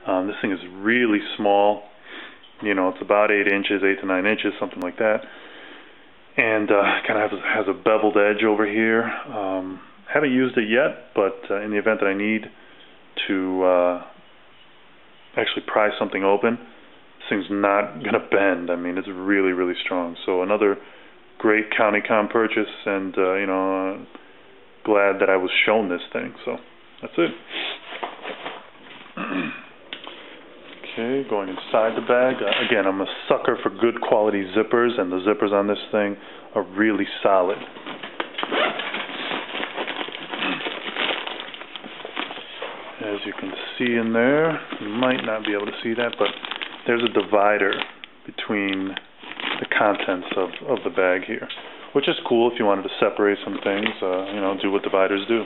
This thing is really small. You know, it's about 8 inches, 8 to 9 inches, something like that. And kind of has a beveled edge over here. Haven't used it yet, but in the event that I need to actually pry something open, this thing's not going to bend. I mean, it's really, really strong. So another great county com purchase, and you know, glad that I was shown this thing. So that's it. Okay, going inside the bag. Again, I'm a sucker for good quality zippers, and the zippers on this thing are really solid. As you can see in there, you might not be able to see that, but there's a divider between the contents of the bag here, which is cool if you wanted to separate some things, you know, do what dividers do.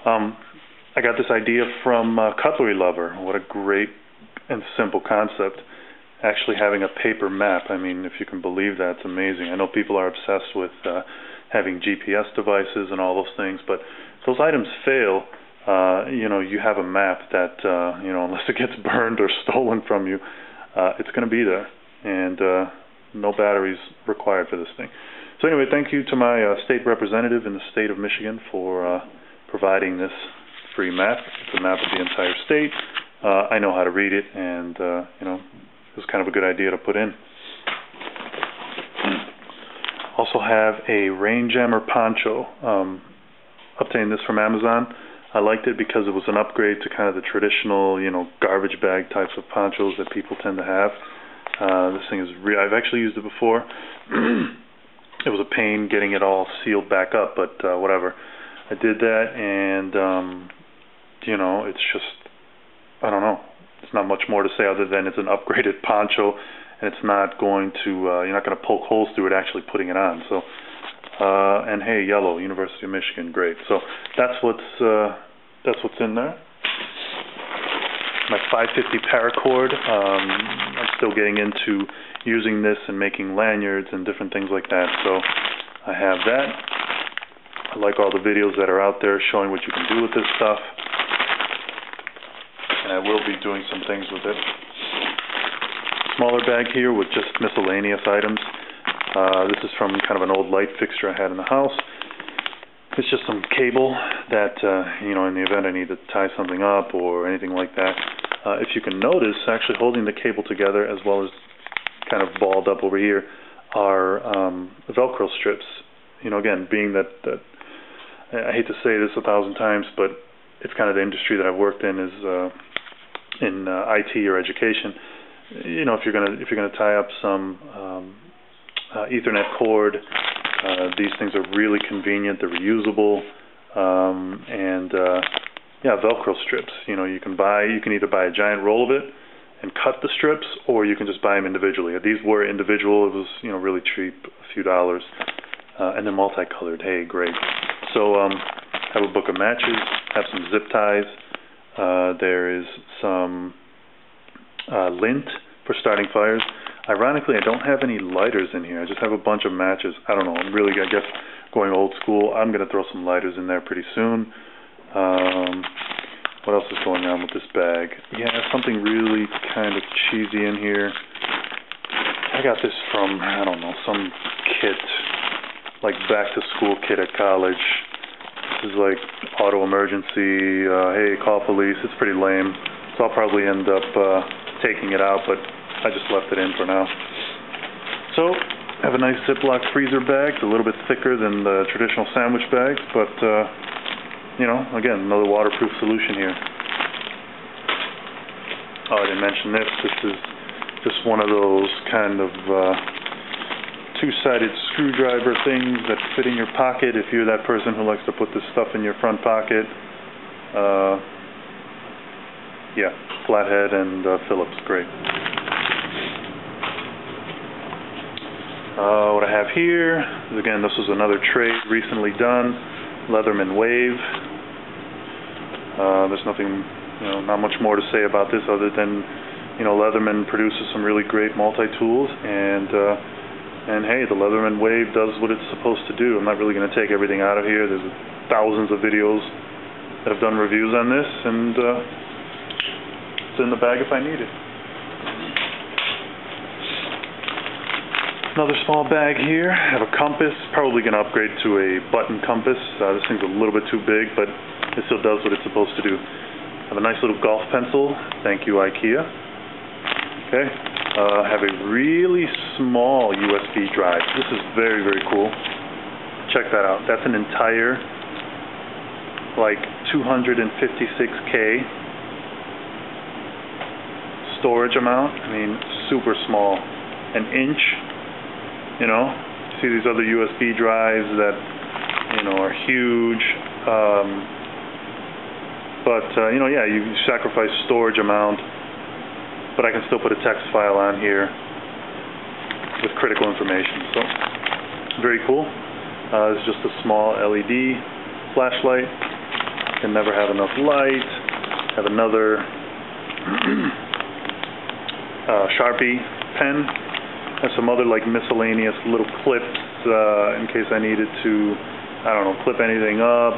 I got this idea from Cutlery Lover. What a great and simple concept, actually having a paper map. I mean, if you can believe that, it's amazing. I know people are obsessed with having GPS devices and all those things, but if those items fail, you know, you have a map that, you know, unless it gets burned or stolen from you, it's going to be there, and no batteries required for this thing. So anyway, thank you to my state representative in the state of Michigan for providing this free map. It's a map of the entire state. I know how to read it, and you know, it was kind of a good idea to put in. Also have a rain jammer poncho. Obtained this from Amazon. I liked it because it was an upgrade to kind of the traditional, you know, garbage bag types of ponchos that people tend to have. This thing is I've actually used it before. It was a pain getting it all sealed back up, but whatever. I did that, and you know, it's just, I don't know. There's not much more to say other than it's an upgraded poncho, and it's not going to, you're not going to poke holes through it actually putting it on. So, and hey, yellow, University of Michigan, great. So that's what's in there. My 550 paracord. I'm still getting into using this and making lanyards and different things like that. So I have that. I like all the videos that are out there showing what you can do with this stuff. And I will be doing some things with it. Smaller bag here with just miscellaneous items. This is from kind of an old light fixture I had in the house. It's just some cable that, you know, in the event I need to tie something up or anything like that. If you can notice, actually holding the cable together as well as kind of balled up over here are Velcro strips. You know, again, being that I hate to say this 1,000 times, but it's kind of the industry that I've worked in is in IT or education. You know, if you're gonna tie up some Ethernet cord, these things are really convenient. They're reusable, and yeah, Velcro strips. You know, you can either buy a giant roll of it and cut the strips, or you can just buy them individually. These were individual. It was, you know, really cheap, a few dollars, and they're multicolored. Hey, great. So have a book of matches, have some zip ties. There is some lint for starting fires. Ironically, I don't have any lighters in here. I just have a bunch of matches. I don't know. I'm really, I guess, going old school. I'm going to throw some lighters in there pretty soon. What else is going on with this bag? Yeah, something really kind of cheesy in here. I got this from, I don't know, some kit, like back-to-school kit at college. This is like auto emergency, hey, call police. It's pretty lame. So I'll probably end up taking it out, but I just left it in for now. So, I have a nice Ziploc freezer bag. It's a little bit thicker than the traditional sandwich bags, but, you know, again, another waterproof solution here. Oh, I didn't mention this. This is just one of those kind of two-sided screwdriver things that fit in your pocket if you're that person who likes to put this stuff in your front pocket. Yeah, flathead and Phillips, great. What I have here is, again, this was another trade recently done, Leatherman Wave. There's nothing, you know, not much more to say about this other than, you know, Leatherman produces some really great multi-tools, and hey, the Leatherman Wave does what it's supposed to do. I'm not really going to take everything out of here. There's thousands of videos that have done reviews on this, and it's it in the bag if I need it. Another small bag here. I have a compass. Probably going to upgrade to a button compass. This thing's a little bit too big, but it still does what it's supposed to do. I have a nice little golf pencil. Thank you, IKEA. Okay. I have a really small USB drive. This is very, very cool. Check that out. That's an entire, like, 256K storage amount. I mean, super small. An inch. You know, see these other USB drives that, you know, are huge. You know, yeah, you sacrifice storage amount, but I can still put a text file on here with critical information. So, very cool. It's just a small LED flashlight. Can never have enough light. Have another Sharpie pen. Have some other like miscellaneous little clips in case I needed to, I don't know, clip anything up.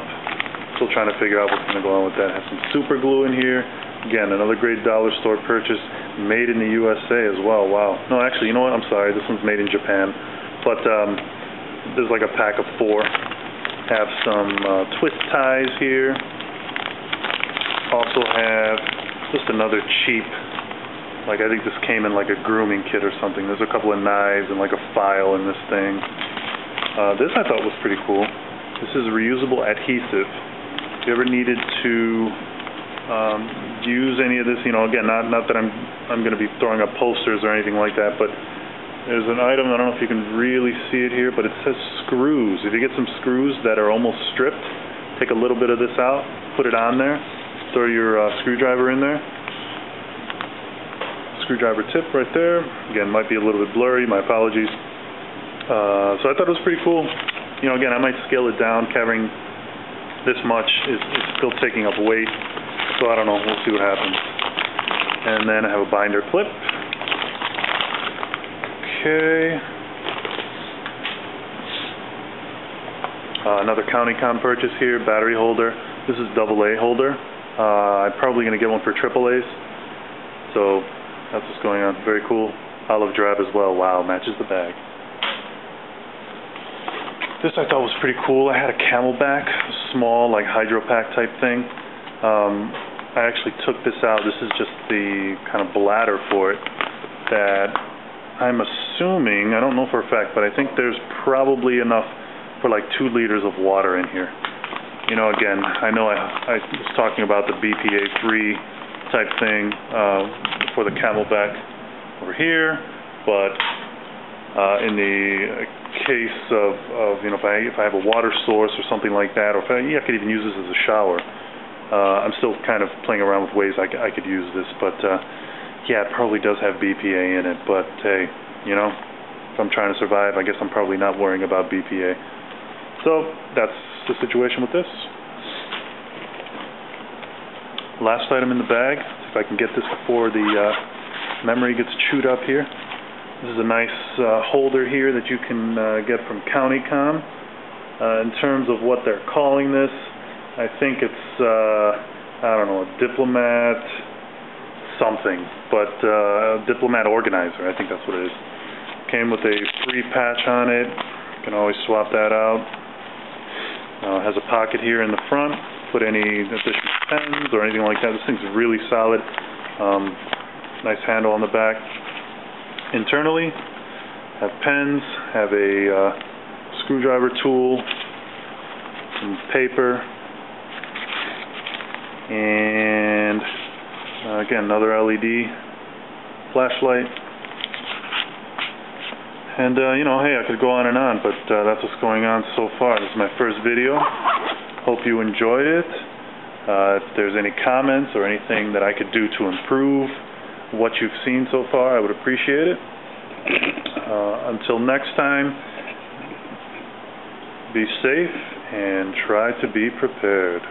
Still trying to figure out what's going to go on with that. Have some super glue in here. Again, another great dollar store purchase, made in the USA as well. Wow. No, actually, you know what? I'm sorry. This one's made in Japan. But there's like a pack of 4. Have some twist ties here. Also have just another cheap, like I think this came in like a grooming kit or something. There's a couple of knives and like a file in this thing. This I thought was pretty cool. This is reusable adhesive. If you ever needed to use any of this, you know, again, not that I'm going to be throwing up posters or anything like that, but there's an item, I don't know if you can really see it here, but it says screws. If you get some screws that are almost stripped, take a little bit of this out, put it on there, throw your screwdriver in there. Screwdriver tip right there. Again, might be a little bit blurry, my apologies. So I thought it was pretty cool. You know, again, I might scale it down. Carrying this much is still taking up weight, so I don't know, we'll see what happens. And then I have a binder clip. Okay. Another CountyCom purchase here, battery holder. This is AA holder. I'm probably going to get one for AAAs. So that's what's going on. Very cool. Olive drab as well. Wow, matches the bag. This I thought was pretty cool. I had a Camelback, small, like hydro pack type thing. I actually took this out. This is just the kind of bladder for it that I'm assuming, I don't know for a fact, but I think there's probably enough for like 2 liters of water in here. You know, again, I know I was talking about the BPA-free type thing for the Camelback over here, but in the case of you know, if I have a water source or something like that, or if I could even use this as a shower, I'm still kind of playing around with ways I could use this, but yeah, it probably does have BPA in it, but hey, you know, if I'm trying to survive, I guess I'm probably not worrying about BPA. So that's the situation with this. Last item in the bag, if I can get this before the memory gets chewed up here. This is a nice holder here that you can get from CountyCom. In terms of what they're calling this, I think it's, I don't know, a diplomat something, but diplomat organizer, I think that's what it is. Came with a free patch on it. You can always swap that out. Has a pocket here in the front. Put any additional pens or anything like that. This thing's really solid. Nice handle on the back. Internally, have pens, have a screwdriver tool, some paper, and again, another LED flashlight. And you know, hey, I could go on and on, but that's what's going on so far. This is my first video. Hope you enjoyed it. If there's any comments or anything that I could do to improve what you've seen so far, I would appreciate it. Until next time, be safe and try to be prepared.